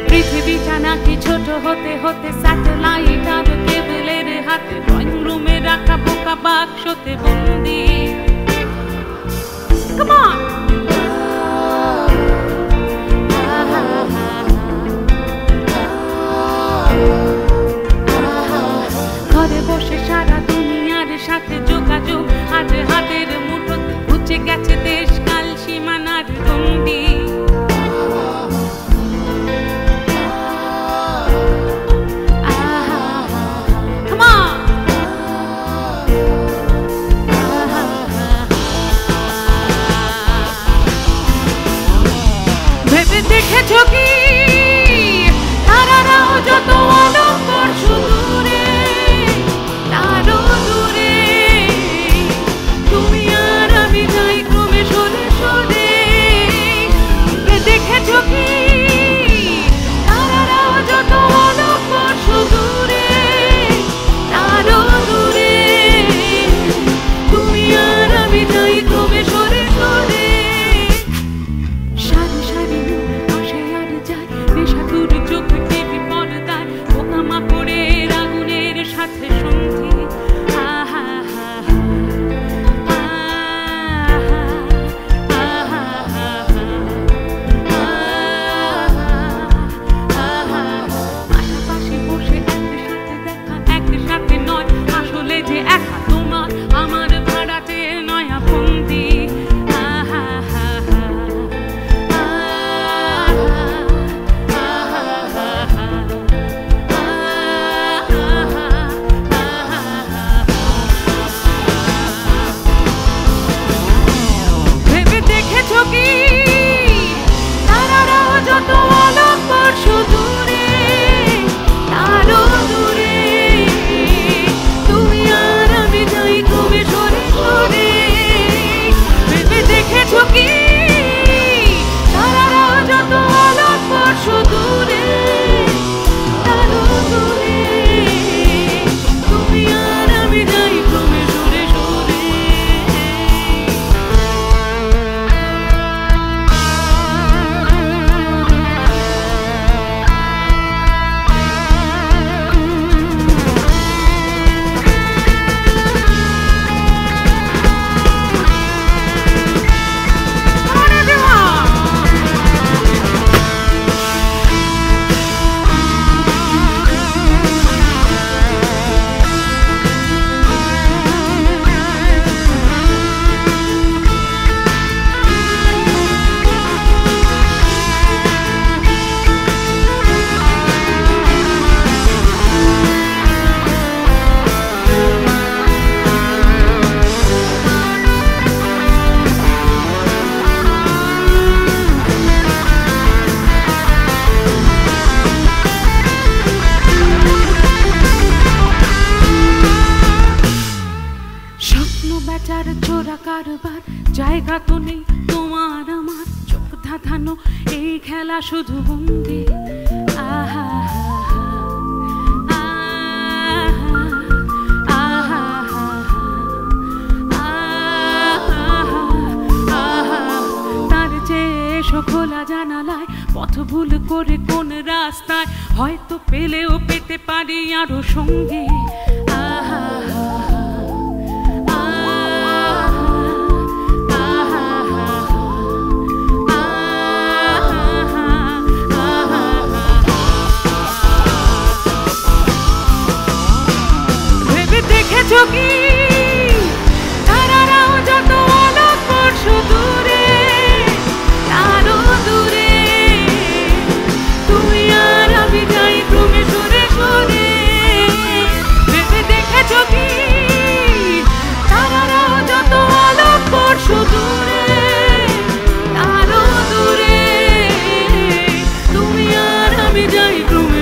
পৃথিবীটা নাকি ছোট হতে হতে স্যাটেলাইট আর কেবলের হাতে ড্রয়িং রুমে রাখা বোকা বাক্সতে বন্দি। Come on! ঘরে বসে সারা দুনিয়ার সাথে যোগাযোগ আজ হাতের মুঠোতে, ঘুচে গেছে দেশ কাল সীমানার গণ্ডি। ভেবে দেখেছো কি তারারাও যত অলঙ্কার সুদূরে, তারও দূরে তুমি আর আমি যাই ক্রমে সরে সরে। ভেবে দেখেছো কি তারারাও যত অলঙ্কার সুদূরে, তারও দূরে তুমি আর আমি যাই ক্রমে সরে সরে। সারি সারি আসে আর যায় নেশাতুর চোখ টিভি পর্দায়, পোকামাকড়ের আগুনের সাথে সন্ধি। আহা হা হা পাশাপাশি বসে একসাথে দেখা, একসাথে নয় আসলে যে একা তোমার আমার ভাড়াতে নয়া বন্দি। ভেবে দেখেছো কি তারারাও যত অলঙ্কার সুদূরে, তারও দূরে তুমি আর আমি যাই ক্রমে সরে সরে। ভেবে দেখেছো কি তারারাও যত অলঙ্কার সুদূরে, তারও দূরে তুমি আর আমি যাই ক্রমে সরে সরে। Come on, everyone! স্বপ্ন বেচার চোরা কারবার, জায়গা তো নেই তোমার আমার, চোখ ধাঁধানো এই খেলা শুধু বন্দি। আহা তার চেয়ে এসো খোলা জানালায়, পথ ভুল করে কোন রাস্তায় হয়তো পেলেও পেতে পারি আরো সঙ্গী। আহা ভেবে দেখেছো কি তারারাও যত অলঙ্কার সুদূরে, তারও দূরে তুমি আর আমি যাই ক্রমে সরে সরে। ভেবে দেখেছো কি তারারাও যত অলঙ্কার সুদূরে, তারও দূরে তুমি আর আমি যাই ক্রমে